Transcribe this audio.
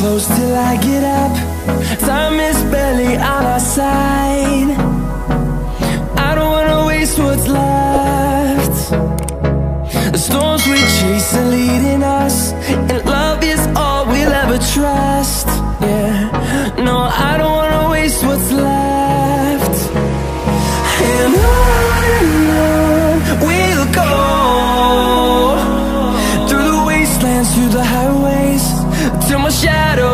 close till I get up. Time is barely on our side. I don't wanna waste what's left. The storms we chase are leading us, and love is all we'll ever trust. Yeah, no, I don't wanna waste what's left. And on we'll go, through the wastelands, through the highways, till my shadow